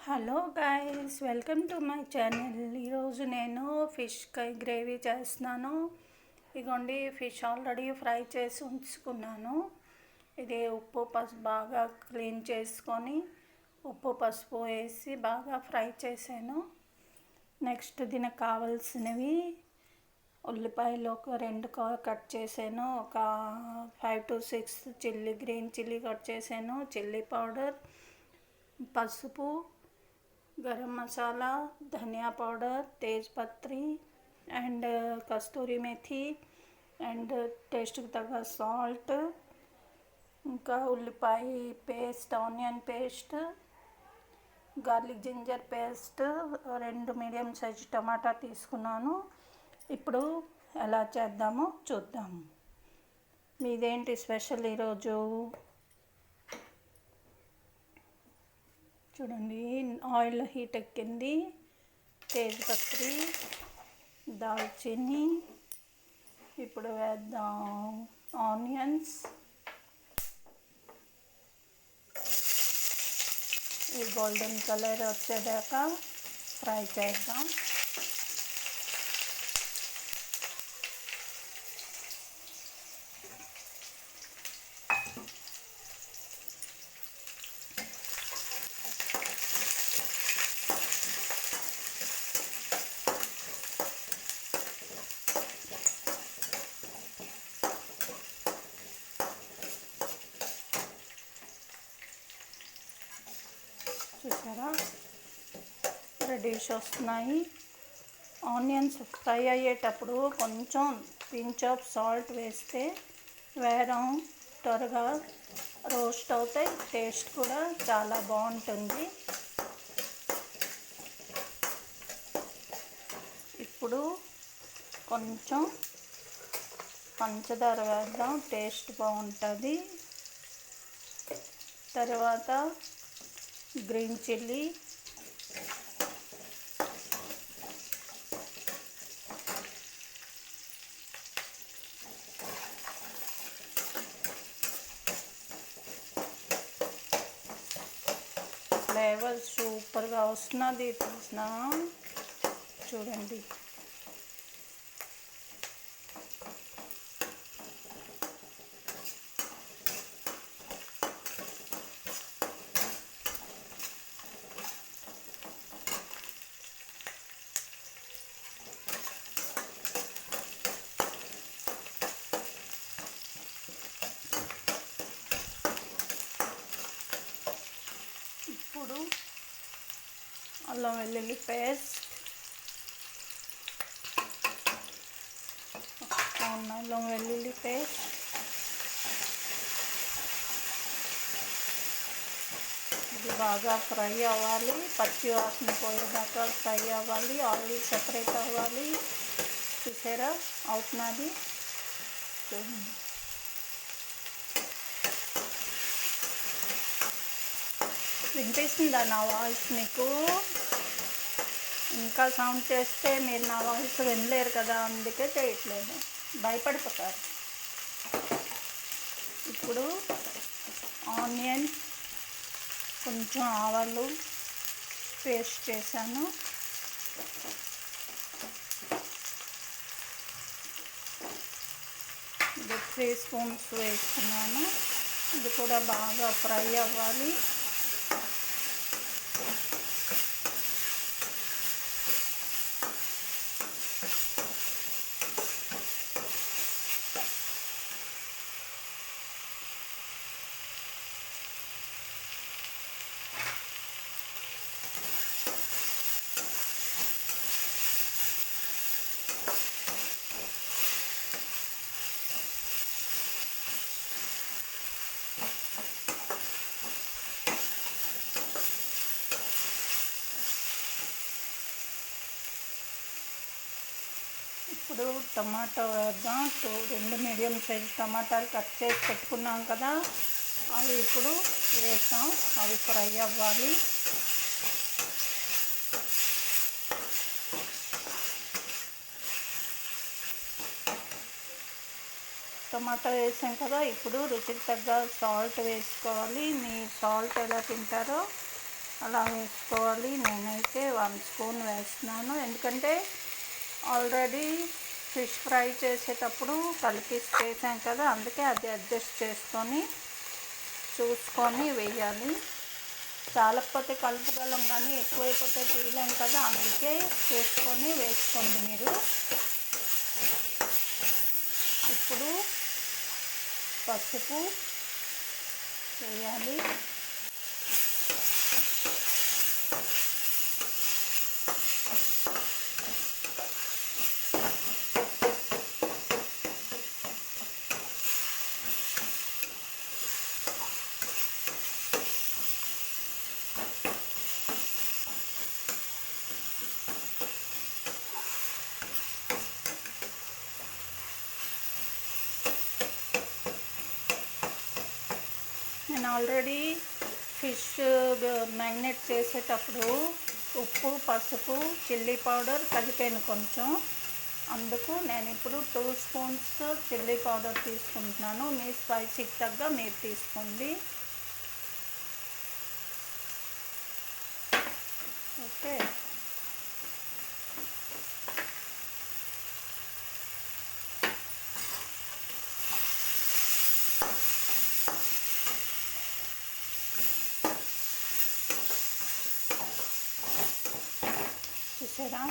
Hello guys, welcome to my channel. ఈరోజు నేను fish gravy చేస్తున్నాను. ఇదిగోండి, ఫిష్ ఆల్రెడీ ఫ్రై చేసి ఉంచుకున్నాను. ఇది ఉప్పు పసుపు బాగా క్లీన్ చేసుకొని ఉప్పు పసుపు వేసి బాగా ఫ్రై చేశాను. నెక్స్ట్ దీనికి కావాల్సినవి ఉల్లిపాయలు ఒక 2 కట్ చేశాను. ఒక 5 to 6 గ్రీన్ చిల్లీ కట్ చేశాను. చిల్లీ పౌడర్, పసుపు, గరం మసాలా, ధనియా పౌడర్, తేజ్పత్రి అండ్ కస్తూరి మెథి అండ్ టేస్ట్కి తగ్గ సాల్ట్, ఇంకా ఉల్లిపాయ paste, onion paste, garlic ginger paste, 2 medium size tomato తీసుకున్నాను. ఇప్పుడు ఎలా చేద్దామో చూద్దాము. మీదేంటి స్పెషల్ ఈరోజు? చూడండి, ఆయిల్ హీట్ ఎక్కింది. తేజ్పత్రి, దాల్చిని, ఇప్పుడు వేద్దాం ఆనియన్స్. ఈ గోల్డెన్ కలర్ వచ్చేదాకా ఫ్రై చేద్దాం. చూసారా, రెడీష్ వస్తున్నాయి. ఆనియన్స్ ఫ్రై అయ్యేటప్పుడు కొంచెం పించ్ ఆఫ్ సాల్ట్ వేస్తే వేరం త్వరగా రోస్ట్ అవుతాయి. టేస్ట్ కూడా చాలా బాగుంటుంది. ఇప్పుడు కొంచెం పంచదార వేద్దాం, టేస్ట్ బాగుంటుంది. తర్వాత గ్రీన్ చిల్లీ, ఫ్లేవర్ సూపర్గా వస్తున్నది తెలిసిన. చూడండి, ఇప్పుడు అల్లం వెల్లుల్లి పేస్ట్, అల్లం వెల్లుల్లి పేస్ట్, ఇది బాగా ఫ్రై అవ్వాలి. పచ్చి వాసన పోయేదాకా ఫ్రై అవ్వాలి. ఆయిల్ సెపరేట్ అవ్వాలి. చూసారా, అవుతున్నది. చూడండి, వినిపిస్తుందా నా వాయిస్ మీకు? ఇంకా సౌండ్ చేస్తే మీరు నా వాయిస్ వినలేరు కదా, అందుకే చేయట్లేదు. భయపడిపోతారు. ఇప్పుడు ఆనియన్, కొంచెం ఆవాలు పేస్ట్ చేశాను. ఇది 3 స్పూన్స్ వేసుకున్నాను. ఇది కూడా బాగా ఫ్రై అవ్వాలి. ఇప్పుడు టమాటో వేద్దాం. 2 మీడియం సైజ్ టమాటాలు కట్ చేసి పెట్టుకున్నాం కదా, అవి ఇప్పుడు వేసాం. అవి ఫ్రై అవ్వాలి. టమాటా వేసాం కదా, ఇప్పుడు రుచికి తగ్గ సాల్ట్ వేసుకోవాలి. మీ సాల్ట్ ఎలా తింటారో అలా వేసుకోవాలి. నేనైతే 1 స్పూన్ వేస్తున్నాను, ఎందుకంటే ఆల్రెడీ ఫిష్ ఫ్రై చేసేటప్పుడు కలిపి చేసాం కదా, అందుకే అది అడ్జస్ట్ చేసుకొని చూసుకొని వేయాలి. చాలకపోతే కలుపుగలం, కానీ ఎక్కువైపోతే తీయలేం కదా, అందుకే చూసుకొని వేసుకోండి మీరు. ఇప్పుడు పసుపు వేయాలి. నేను ఆల్రెడీ ఫిష్ మ్యారినేట్ చేసేటప్పుడు ఉప్పు, పసుపు, చిల్లీ పౌడర్ కలిపాను కొంచెం. అందుకు నేను ఇప్పుడు 2 స్పూన్స్ చిల్లీ పౌడర్ తీసుకుంటున్నాను. మీ స్పైసీకి తగ్గ మీరు తీసుకోండి. ఓకే, చూసారా?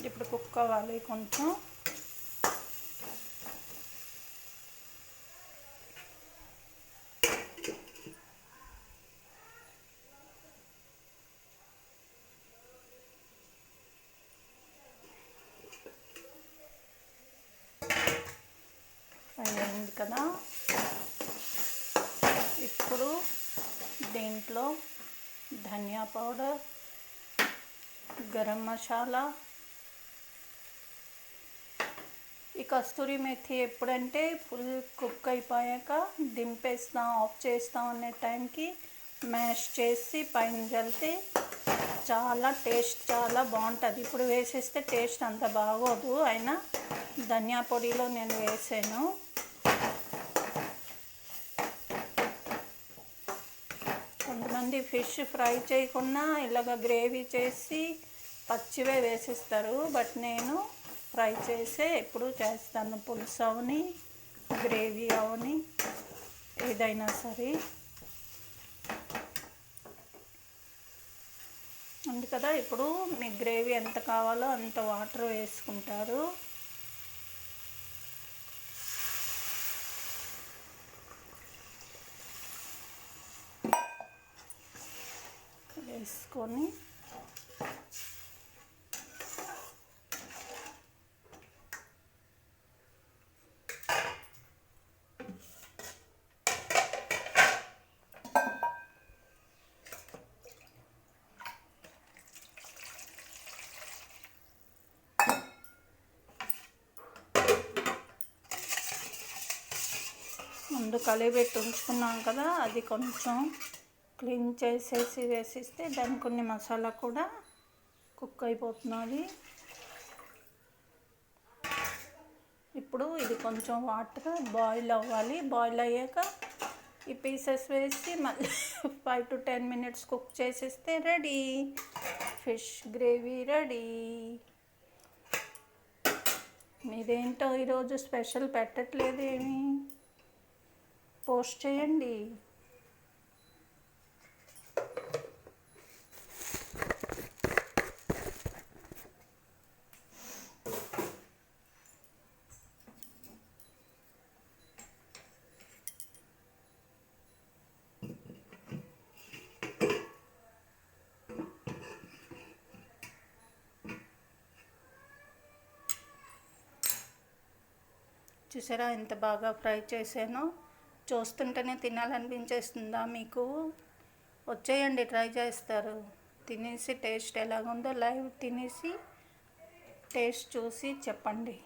ఇప్పుడు కుక్ అవ్వాలి కొంచెం. అయింది కదా. ఇప్పుడు దీంట్లో ధనియా పౌడర్, గరం మసాలా, ఈ కస్తూరి మెథి ఎప్పుడంటే ఫుల్ కుక్ అయిపోయాక దింపేస్తాం, ఆఫ్ చేస్తాం అనే టైంకి మ్యాష్ చేసి పైన జల్లితే చాలా బాగుంటుంది. ఇప్పుడు వేసేస్తే టేస్ట్ అంత బాగోదు, అయినా ధనియా పొడిలో నేను వేసాను. కొంతమంది ఫిష్ ఫ్రై చేయకుండా ఇలాగ గ్రేవీ చేసి పచ్చివే వేసిస్తారు, బట్ నేను ఫ్రై చేసే ఎప్పుడు చేస్తాను. పులుసు అవని, గ్రేవీ అవని, ఏదైనా సరే. అందు కదా, ఇప్పుడు మీకు గ్రేవీ ఎంత కావాలో అంత వాటర్ వేసుకుంటారు. వేసుకొని ముందు కలిపెట్టి ఉంచుకున్నాం కదా, అది కొంచెం క్లీన్ చేసేసి వేసిస్తే దానికి కొన్ని మసాలా కూడా కుక్ అయిపోతున్నది. ఇప్పుడు ఇది కొంచెం వాటర్ బాయిల్ అవ్వాలి. బాయిల్ అయ్యాక ఈ పీసెస్ వేసి మళ్ళీ 5 to 10 minutes కుక్ చేసేస్తే రెడీ, ఫిష్ గ్రేవీ రెడీ. మీదేంటో ఈరోజు స్పెషల్ పెట్టట్లేదేమి, పోస్ట్ చేయండి. చూసారా ఎంత బాగా ఫ్రై చేశానో? చూస్తుంటేనే తినాలనిపించేస్తుందా మీకు? వచ్చేయండి, ట్రై చేస్తారు. తినేసి టేస్ట్ ఎలాగుందో లైవ్ తినేసి టేస్ట్ చూసి చెప్పండి.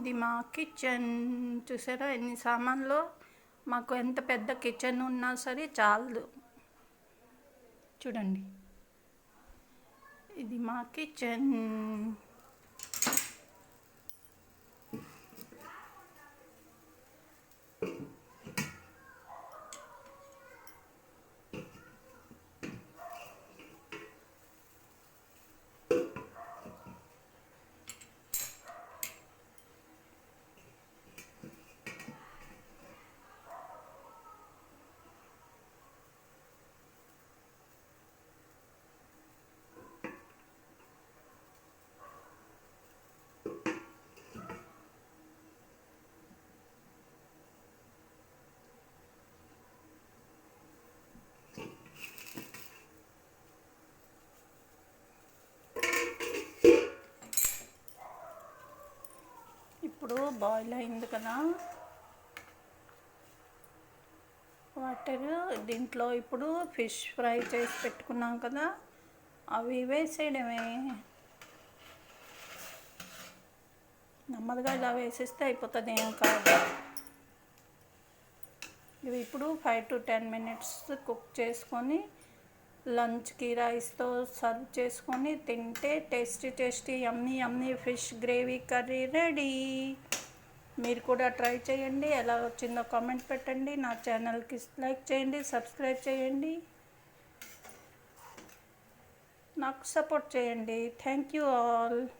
ఇది మా కిచెన్. చూసారా ఎన్ని సామాన్లు. మాకు ఎంత పెద్ద కిచెన్ ఉన్నా సరే చాలదు. చూడండి, ఇది మా కిచెన్. ఇప్పుడు బాయిల్ అయింది కదా వాటర్. దీంట్లో ఇప్పుడు ఫిష్ ఫ్రై చేసి పెట్టుకున్నాం కదా, అవి వేసేయడమే. నెమ్మదిగా ఇలా వేసేస్తే అయిపోతుంది, ఏం కాదు. ఇవి ఇప్పుడు 5 to 10 minutes కుక్ చేసుకొని లంచ్కి రైస్తో సర్వ్ చేసుకొని తింటే టేస్టీ యమ్మీ ఫిష్ గ్రేవీ కర్రీ రెడీ. మీరు కూడా ట్రై చేయండి. ఎలా వచ్చిందో కామెంట్ పెట్టండి. నా ఛానల్కి లైక్ చేయండి, సబ్స్క్రైబ్ చేయండి, నాకు సపోర్ట్ చేయండి. Thank you all.